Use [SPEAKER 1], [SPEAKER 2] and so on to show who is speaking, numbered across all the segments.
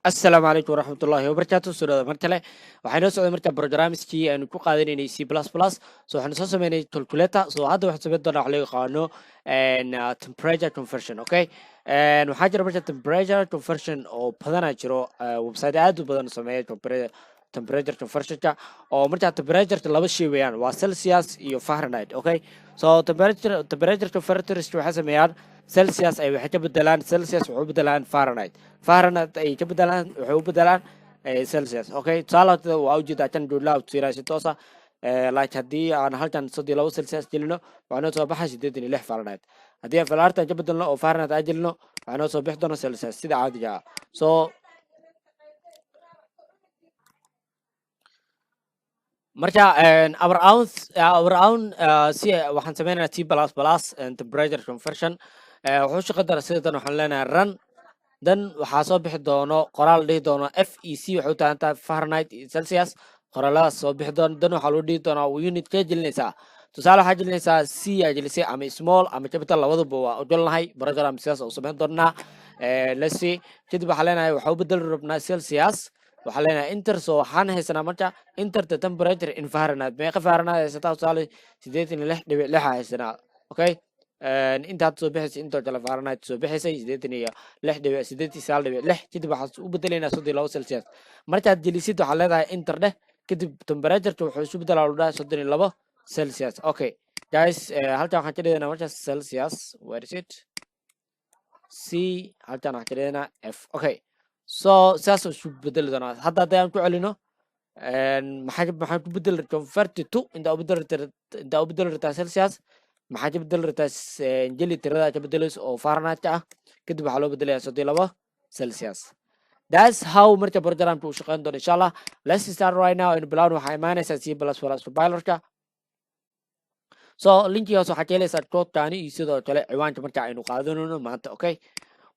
[SPEAKER 1] السلام عليكم ورحمة الله وبركاته سورة مركلة waxay noo socday marka barnaamijkii aanu ku qaadanaynay C++ so waxaanu soo sameynay calculator so hadda waxaan sameyn doonaa wax loo yaqaano temperature conversion okay waxaa jira marka temperature conversion oo badanaa jiro website aad u badan sameeya temperature conversionka oo marka temperature laba shay weeyaan waa Celsius iyo Fahrenheit okay so temperature converters waxay sameeyaan Celsius ay waxay ka bedelaan Celsius waxay u bedelaan Fahrenheit Fahrenheit ay ka bedelaan waxay u bedelaan Celsius okay tusaale waa ujeedaa tan doolaa tirada si toos ah like haddii aan halkan 32 Celsius gelino waxaa noo soo baxay 86 Fahrenheit haddii aan Fahrenheit ka bedelno oo Fahrenheit aan gelino waxaa noo soo bixi doona Celsius sida caadiga ah so marka our own si waxaan sameynaynaa T++ temperature conversion wuxuu shaqo dara sida tan waxaan leenahay run dan waxaa soo bixi doono qoraal dhihi doono FEC waxay u taagan tahay Fahrenheit iyo Celsius qoraaladaas soo bixi doono dan waxaa loo dhihi doonaa unit kee gelinaysaa tusaale waxaa gelinaysaa C aa gelisay ama small ama capital labaduba waa ogolnahay program sidaas u samayn doonaa let's see kadib waxaa leenahay waxaa u bedeli rabnaa Celsius waxaa leenahay enter so waxaan haysanaa marka enter the temperature in Fahrenheit meeqa Fahrenheit haysataa tusaale 86.6 haysanaa okay intaad soo bixisay intoo kale Fahrenheit soo bixisay 86.6 kadib waxaad u bedelaynaa 32 Celsius markaad gelisid waxaa leedahay enter dheh kadib temperature wuxuu isu bedelaa lu dhahay 32 Celsius okay guys halkan waxaan ka dhigaynaa markaas Celsius where is it C halkan waxaan ka dhigaynaa F okay so sidaas isu bedeli doonaa hadda haddii aan ku celino maxaan ku bedeli convert to inta u bedeli rabtaa Celsius maxaa ka bedeli rabtaa jeli tirada ka bedelayso oo Fahrenheit ah kadib waxaa loo bedelayaa 32 Celsius that's how marka programka uu shaqeyn doono insha Allah let's start right now in bilawn waxaa imaanaysaa C++ compilerka so linki hoos waxaa ka helaysaa codekani iyo sidoo kale ciwaanka marka aynu qaadanayno maanta okay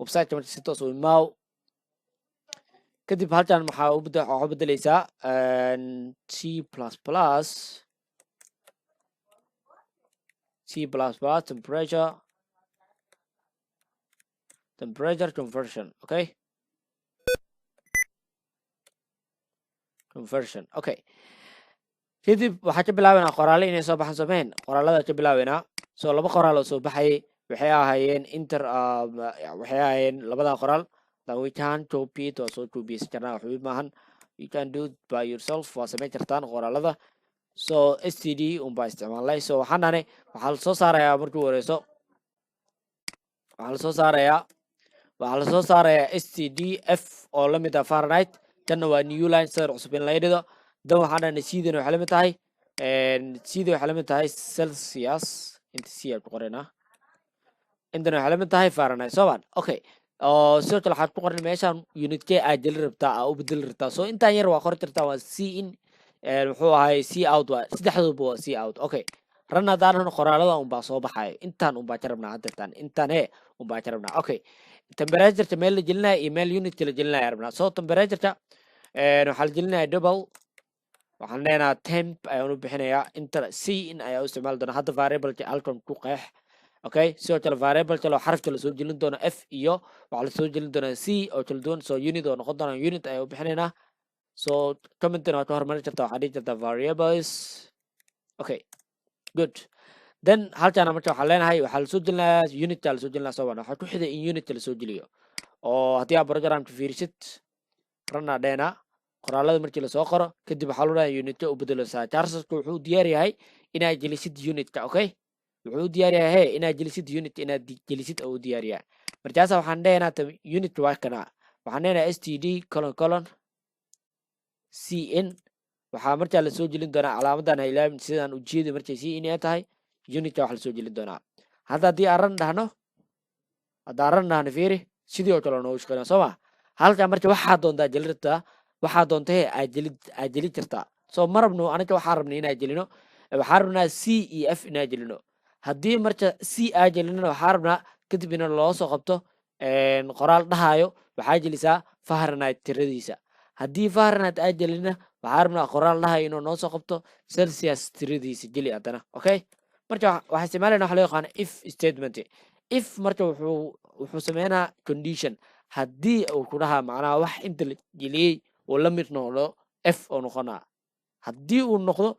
[SPEAKER 1] website marka si toos u imaaw kadib halkan waxaa u bedelaysaa C++ temperature conversion okay conversion okay kadib waxaa ka bilaabanaa qoraale inay soo baxan sameyn qoraalada ka bilaabanaa soo laba qoraal oo soo baxay waxay ahaayeen waxay ahaayeen labada qoraal that we can copy it also to be karnaa wax maahan you can do it by yourself waa sameyn kartaan qoraalada so std baa isticmaalay so waxaan dhahnay waxaa lasoo saarayaa markuu wareyso waxaa lasoo saarayaa stdf oo la mid ah Fahrenheit kanna waa new line sawir cusub in la yidhido dan waxaan dhahnay sidana waxay la mid tahay sidii waxay la mid tahay Celsius inta c ku qoranaa intana waxay la mid tahay Fahrenheit soo baan okay oo sidoo kale waxaad ku qoran meeshaan unit kee aad jeli rabtaa aa u bedeli rabtaa so intaan yar waa qori kartaa waa c in wuxuu ahay c out waa saddexduba waa c out okay ran haddaan qoraalada unbaa soo baxay intaan unbaa ka rabnaa haddeetaan intaan unbaa ka rabnaa okay temperature meel la gelinaya iyo meel unit la gelinaya rabnaa so temperature waxaa la gelinaya double waxaan leenahay temp ayaan u bixinayaa inta c in ayaa u isticmaali doona hadda variable halkan ku qeex okay sidoo kale variable kale oo xarafka lasoo gelin doono f iyo waxaa lasoo gelin doonaa c oo kala duwan so unit oo noqon doona unit ayaa u bixinaynaa so commentina waa ka hormarin kartaa waxaa dhihi kartaa variables okay good then halkaana marka waxaa leenahay waxaa lasoo gelinayaa unitka lasoo gelinaya soo waxaa ku xida in unitka lasoo geliyo oo haddii aad programka fiirisid rana dheena qoraalada markii lasoo qoro kadib waxaa loo dhahay unitka u bedelaysaa charsaska wuxuu diyaar yahay inaad gelisid unitka okay wuxuu diyaar yahay inaad gelisid unit inaad gelisid oo diyaar yahay markaas waxaan dhahaynaa unit waa kana waxaan dhahaynaa std : cn waxaa markaa lasoo gelin doonaa calaamadan ilaamin sidaan ujeedi markay cn ay tahay unitka wax lasoo gelin doonaa hadda haddii aan ran dhahno fiiri sidii oo kale noogu shaqeynaa soo ma halkaa marka waxaa doontaa jeli rabtaa waxaa doonta aad jeli jirtaa soo ma rabno anaga waxaa rabnay inaan gelino waxaa rabnaa c iyo f inaan gelino haddii marka c aa gelinana waxaa rabnaa kadib ina loo soo qabto qoraal dhahayo waxaa gelisaa Fahrenheit tiradiisa haddii Fahrenheit aa gelina waxaa rabnaa qoraal dhahayo inuu noo soo qabto Celsius tiradiisa geli haddana okay marka waxaa isticmaalayna waxa loo yaqaana if statement if marka wuxuu sameynaa condition haddii uu ku dhahaa macnaha wax inta la geliyey uu la mid noqdo f oo noqonaa haddii uu noqdo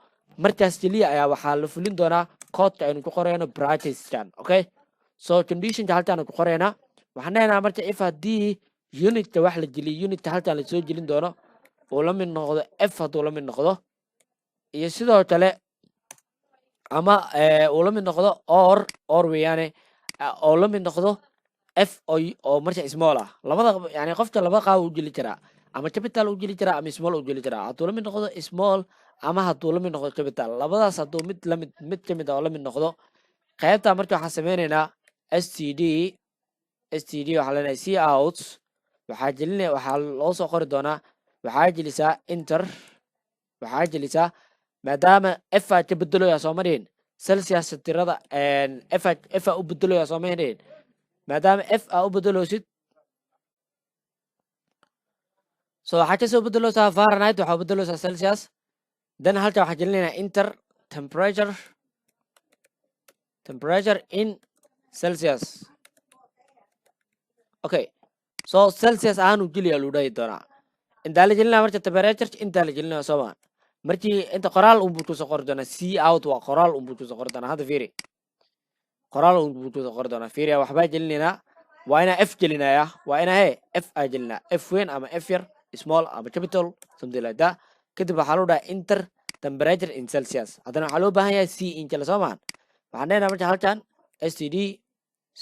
[SPEAKER 1] markaas keliya ayaa waxaa la fulin doonaa koodka aynu ku qoreyno bracketskan okay so conditionka halkaan ku qoreynaa waxaan leenahay marka if haddii unitka wax la geliyo unitka halkaan la soo gelin doono uu la mid noqdo f hadduu la mid noqdo iyo sidoo kale ama uu la mid noqdo or weeyaane oo la mid noqdo f oo marka small ah labada yani qofka laba qaab u geli karaa ama capital u geli karaa ama small u geli karaa hadduu la mid noqdo small ama hadduu la mid noqdo capital labadaas hadduu mid ka mid ah oo la mid noqdo qaybta marka waxaan sameynaynaa std waxaa leenahay c out waxaa loo soo qori doonaa waxaa gelisaa enter waxaa gelisaa maadaama f aad ka bedeloyaa soo marihin celsius tirada f aa u bedeloyaa soo marihin maadaama f aa u bedeloosid so waxaa kasoo bedeloosaa fahrenheit waxaa u bedeloosaa celsius then halka waxaa gelinaynaa enter temperature in celsius okay so celsius ahaan u geliyaa luu dhahi doonaa intaa la gelinaa marka temperature intaa la gelinaa soo maa markii inta qoraal unbuu kusoo qori doonaa c out waa qoraal unbuu kusoo qori doonaa hadda fiiri qoraal unbuu kusoo qori doonaa fiiri waxbaa gelinaynaa waa inaa f gelinaya waa inaa f aa gelinaa f weyn ama f yar small ama capital something like that kadib waxaa loo dhahaa enter temperature in celsius haddana waxaa loo baahan yahay c in kale soo maahan waxaan leenahay marka halkan std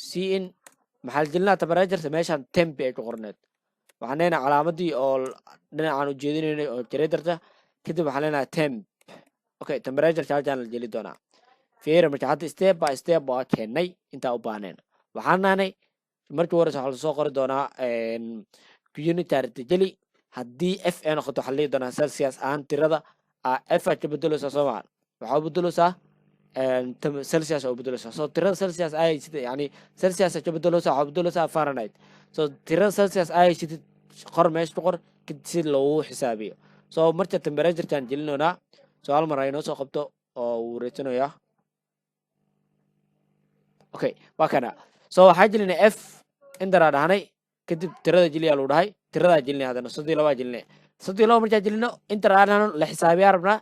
[SPEAKER 1] c in maxaa la gelinaa temperature meeshaan temp ay ku qorneed waxaan leenahay calaamadii oo dhinacaan u jeedinaynay oo generatorta kadib waxaan leenahay temp okay temperature halkaan la geli doonaa fiiri marka hadda step by step waa keenay intaa u baahneen waxaan naanay markii hore waxaa lasoo qori doonaa unitary geli haddii f ay noqoto waxaa la dhihi doonaa celsius ahaan tirada f aad ka bedeleysaa soo mahan waxaa u bedeleysaa celsius oo bedeleysaa so tirada celsius ay sida yani celsius aad ka bedeleysaa waxaa bedeleysaa fahrenheit so tirada celsius ay sida qor meesha ku qor si loogu xisaabiyo so marka temperaturekan gelinoonaa so hal mar aynoo soo qabto oo uu reetinayaa okay waa kana so waxaa gelinay f indaraa dhahnay kadib tirada jeliyaa luu dhahay tiradaa gelinay haddana 32 gelinay 32 markaa gelino intaraa dhahno la xisaabiyaa rabnaa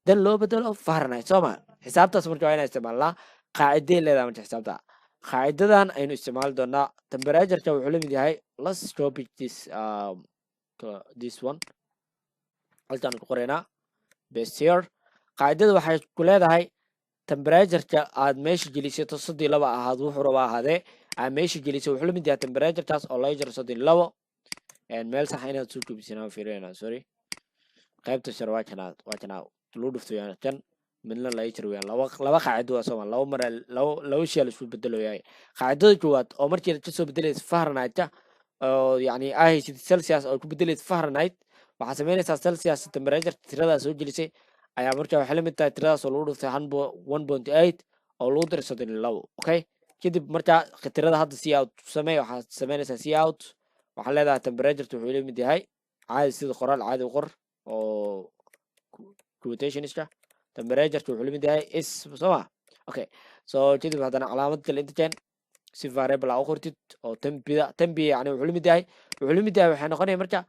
[SPEAKER 1] dan loo bedelo fahrenheit soo maa xisaabtaas marka waa inaan isticmaalnaa qaacidee leedahay marka xisaabta qaacidadan aynu isticmaali doonaa temperatureka wuxuu la mid yahay let's copy this one halkaan ku qoraynaa base here qaacidada waxay ku leedahay temperatureka aad meesha gelisato 32 ahaad wuxuu rabaa ahaadee aad meesha gelisay wuxuu la mid yahay temperaturekaas oo laga jaro 32 meel sax inaad soo koobisanaa fiirina sorry qaybta shar waa kanaa loo dhufto kan midna laga jaro weeyaan laba qaacido waa soo laba mar laba shay la isku bedelo yahay qaacidada koowaad oo markii la soo bedelayso fahrenheit oo yani ay celsius oo ku bedelayso fahrenheit waxaa sameynaysaa celsius temperature tirada soo gelisay ayaa markaa waxay la mid tahay tiradaas oo lagu dhuftay 1.8 oo lagu daray 32 okay kadib markaa tirada hadda c out samee waxaad sameynaysaa c out waxaa leedahay temperature wuxuu la mid yahay caadi sida qoraal caadi u qor oo quotationska temperature wuxuu la mid yahay is soo okay so kadib haddana calaamad kale inta keen si variable aa u qortid oo tempi yani wuxuu la mid yahay waxay noqonaya marka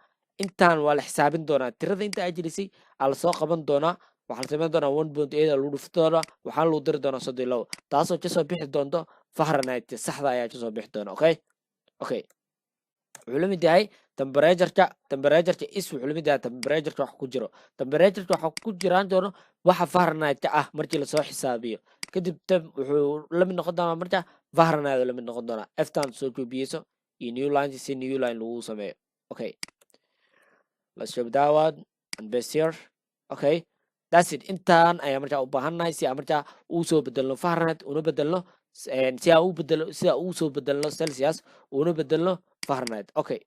[SPEAKER 1] intaan waa la xisaabin doonaa tirada inta ay gelisay aa lasoo qaban doonaa waxaa la sameyn doonaa 1.8 lagu dhufto doonaa waxaa lagu diri doonaa 32 taasoo kasoo bixi doonto fahrenheit saxda ayaa kasoo bixi doona okay wuxuu la mid yahay temperatureka is wuxuu la mid yahay temperatureka wax ku jiro temperatureka waxa ku jiraan doono waxa fahrenheit ah markii lasoo xisaabiyo kadib wuxuu la mid noqon doonaa marka fahrenheit la mid noqon doonaa ftan soo koobiyeyso iyo new line si new line lagu sameeyo okay let's show that one and base here okay that's it intaan ayaa markaa u baahannahay si aan markaa uu soo bedelno fahrenheit una bedelno si aan u bedelo sida uu soo bedelno celsius una bedelno fahrenheit okay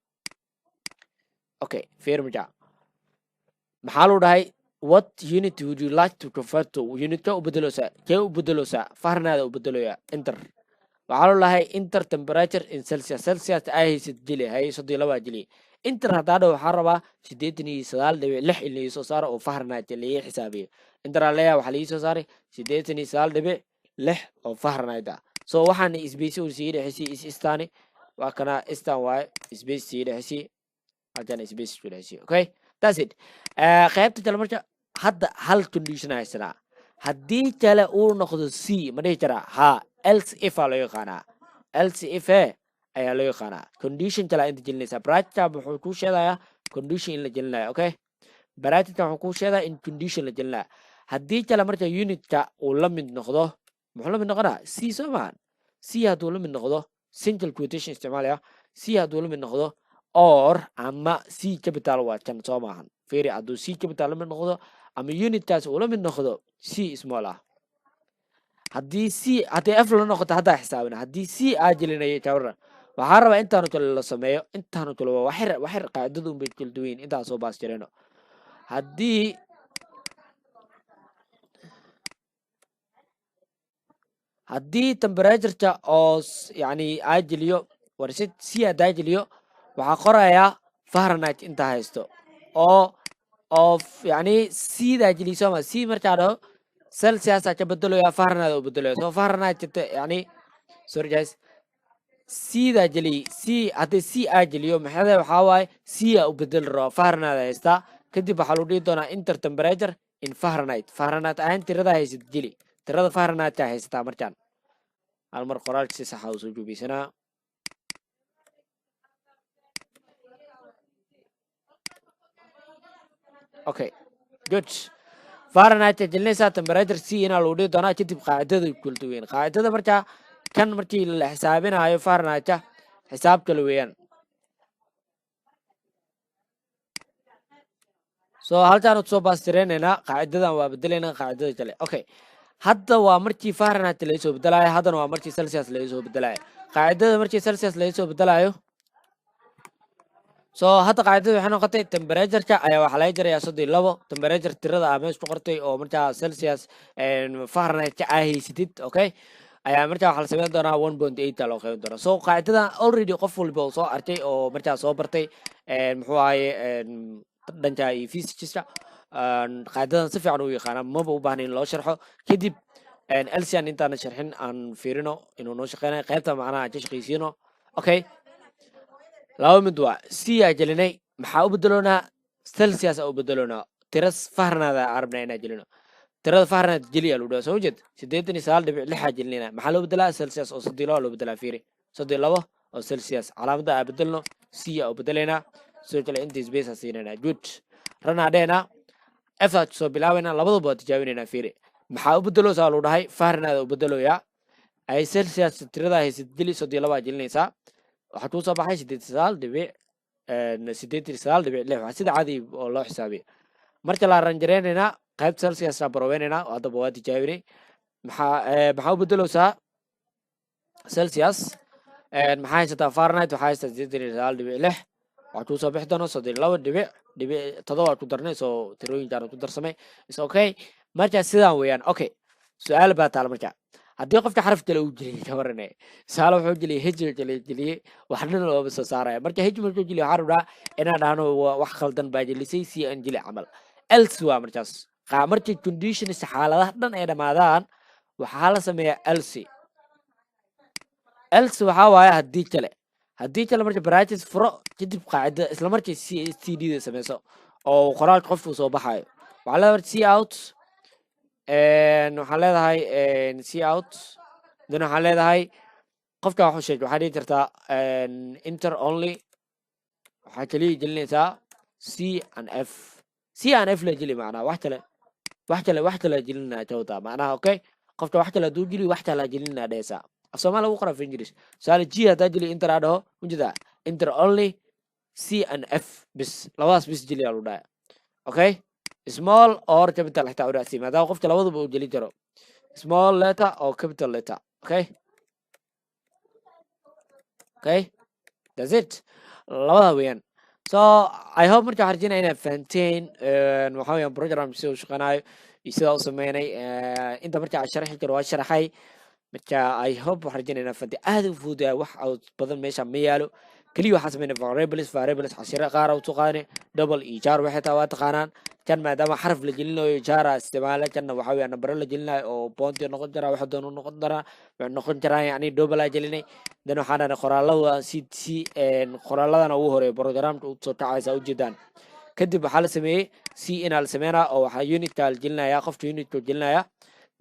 [SPEAKER 1] fair markaa maxaa loo dhahay what unit would you like to convert to unitka u bedeloosaa kee u bedeloosaa fahrenheit u bedeloyaa enter waxaa loo dhahay enter temperature in celsius ay haysid jeli hay 32 jeli inter haddaa dhow waxaa rabaa 89.6 in laii soo saaro oo fahrenheit laii xisaabiyo interaa leeyahay waxaa laii soo saaray 89.6 oo fahrenheit ah so waxaana isbeysi uu sii dhexeysay is istaani وكنا استان واي سبيس سي لحسي عشان سبيس في لحسي اوكي that's it قيبت تلا مرجع هذا هل condition هاي سنة هدي تلا أول ناخذ سي ما ده ترى ها else if على يخانا else if أي على يخانا condition تلا أنت جلنا سبرات تاب حكوش هذا يا condition اللي جلنا اوكي برات تاب حكوش هذا in condition اللي جلنا هدي تلا مرجع unit تا ولا من ناخذه محلا من ناخذها سي سمان سي هدول من ناخذه single quotation استعمالها سي هدول من ناخذه or أما سي كابيتال واتشان سوماهن فيري عدو سي كابيتال من ناخذه أما unit تاس ولا من ناخذه سي اسمه هدي سي هدي اف لو ناخذ هذا حسابنا هدي سي اجلنا يتورن waxaan rabaa intaanu kale la sameeyo intaanu kale waa waxir qaadadu bay kala duwan inta soo baas jireen haddii temperature oo yani ajiliyo warsid si ajiliyo waxa qorayaa Fahrenheit inta haysto oo yani sida ajiliso ma si markaa dhaho Celsius ka bedelayo Fahrenheit oo bedelayo so Fahrenheit yani sorry guys sida jeli si hadii si ajiliyo maxay waxa waay si u bedel roo Fahrenheit haysta kadib waxa loo dhigi doonaa inter temperature in Fahrenheit aan tirada haysid jeli tirada Fahrenheit ta haysta markaan hal mar qoraalka si sax ah u soo joobisana okay good Fahrenheit جلنا temperature سي هنا لو دي doonaa kadib qaadada kul duwan qaadada markaa kan markii la xisaabinayo Fahrenheit xisaab kale weeyaan so halkaan u soo baastireynayna qaadadan waa bedelayna qaadada kale okay hadda waa markii Fahrenheit la soo bedelayo hadana waa markii Celsius la soo bedelayo qaadada markii Celsius la soo bedelayo so hadda qaadada waxay noqotay temperature-ka ayaa waxa laga jarayaa 32 temperature tirada ah meesha ku qortay oo markaa Celsius Fahrenheit ay haysid okay ayaa markaa waxa la sameyn doonaa 1.8 loo qeybin doonaa so qaadada already qof walba oo soo artay oo markaa soo bartay muxuu ahaye dhanka physics-ka qaadadan si fiican u yaqaan maba u baahnayn loo sharxo kadib LCN intaan sharxin aan fiirino inuu noo shaqeynayo qaybta macnaha ka shaqeysiino okay laba mid waa si ajalinay maxaa u bedeloonaa Celsius u bedeloonaa tiras Fahrenheit arabna inaa jelino tirada Fahrenheit jeliya loo dhaw soo jeed 89.6 ajalina maxaa loo bedelaa Celsius oo 32 loo bedelaa fiiri 32 oo Celsius calaamada aan bedelno si u bedelena soo kale inta space siinayna good ranaadena effort soo bilaawayna labadaba tijaabinayna fiiri maxaa u bedelo saa loo dhahay Fahrenheit u bedeloya ay Celsius tirada haysid jeli 32 ajalinaysa waxaa ku soo baxay 89.6 waa sida caadi oo loo xisaabiyo marka la ranjareynayna qayb Celsius la baraweynayna hadda waa tijaabinay maxaa u bedelowsaa Celsius maxaa haysataa Fahrenheit waxaa haysataa 89.6 waxaa ku soo bixi doona 32.7 ku darnay soo tirooyinkan ku darsamay is okay marka sidaan weeyaan okay su'aal baa taal marka haddii qofka xaraf kale uu jilay ka waranay saalo wuxuu jilay hijr jilay waxna loo soo saaraya marka hijr markuu jilay waxa rabaa inaan dhahno wax khaldan baa jilisay si aan jilay camal else waa markaas markii conditions xaaladaha dhan ay dhamaadaan waxaa la sameeyaa else waxa waaye haddii kale markii brackets furo kadib qaacida isla markii cd da sameyso oo qoraalka qofku soo baxayo waxaa la see out waxaan leedahay see out dan waxaan leedahay qofka wax u sheeg waxaa dhihi kartaa enter only waxaa kaliya gelinaysaa c and f la geli macnaha wax kale gelinaa jawda macnaha okay qofka wax kale haduu geli wax kale gelinaa dheesaa afsoomaa lagu qoraa English su'aal g hadaa geli enter adho mujida enter only c and f bis labadaas bis geli alu dhaaya okay small or capital xitaa u raacsi maadaama qofka labaduba uu jeli karo small letter or capital letter okay that's it labada weeyaan so I hope marka harjina inay fahanteen waxa weeyaan program si uu shaqanayo sida uu sameeyay inta marka sharxi karo waa sharaxay marka I hope harjina inay fahanteen aad u fududaa wax badan meesha ma yaalo kaliya waxa sameeyay variables xashira qaar oo taqaanay double jar waxay taa waa taqaanaan كان maadaama xaraf la gelinayo jara isticmaala kanna waxa weeye nambaro la gelinayo oo bounty noqon jara waxa doon noqon dara waxay noqon jiraan yani double aa gelinay dan waxaan dhahnay qoraalada si qoraaladana ugu horeeya programka u soo kacaysa ujeedaan kadib waxaa la sameeyey c inaa la sameynaa oo waxaa unitka la gelinaya qofka unitka gelinaya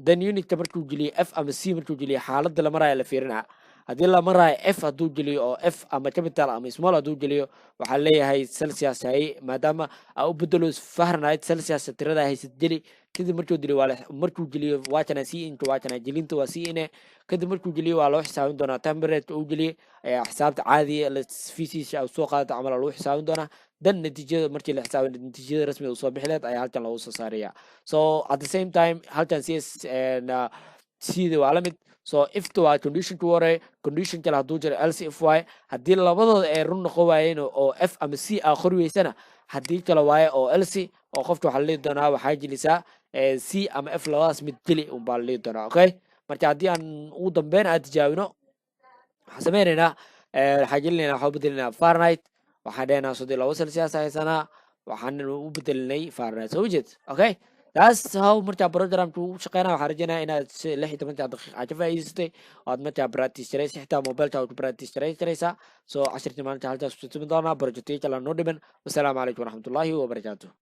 [SPEAKER 1] dan unitka markuu geliyo f ama c markuu geliyo xaaladda la maraya la fiirinaya haddii la maraayo f hadduu geliyo oo f ama capital ama small hadduu geliyo waxaa leeyahay celsius hay maadaama aa u bedelo fahrenheit celsius tirada haysad geli kadib markuu geliyo waatana c inta waatana gelinta waa c ine kadib markuu geliyo waa loo xisaabin doonaa temperature uu geliyey ayaa xisaabta caadiga fiisiisa soo qaadata camal lagu xisaabin doonaa dan natiijada markii la xisaabin natiijada rasmiga usoo bixileed ayaa halkan lagu soo saaraya so at the same time halkan cs sida waa la mid so ifta waa conditionka hore condition kale hadduu jiro else if y haddii labadooda ay run noqon waayeen oo f ama c aa qori weysana haddii kale waaye oo else oo qofka waxaa la dhihi doonaa waxaa jelisaa c ama f labadaas mid geli unbaa la dhihi doonaa okay marka haddii aan ugu dambeyn aan tijaabino waxaan sameynaynaa waxaa gelinaynaa waxaa u bedelinaa fahrenheit waxaan dhehnaa 32 celsius haysanaa waxaan u bedelinay fahrenheit soo jeed okay taas how markaa programka uu shaqeynaa waxaan rajeynayaa inaad 16 daqiiq aad ka faa'iidaysatay oo aad markaa practice garaysa xitaa mobilka aad ku practice garaysaa soo 10 maalinta halkaas ku tumin doonaa project kale noo dhiman wassalaamu calaykum waraxmatullaahi wabarakaatuh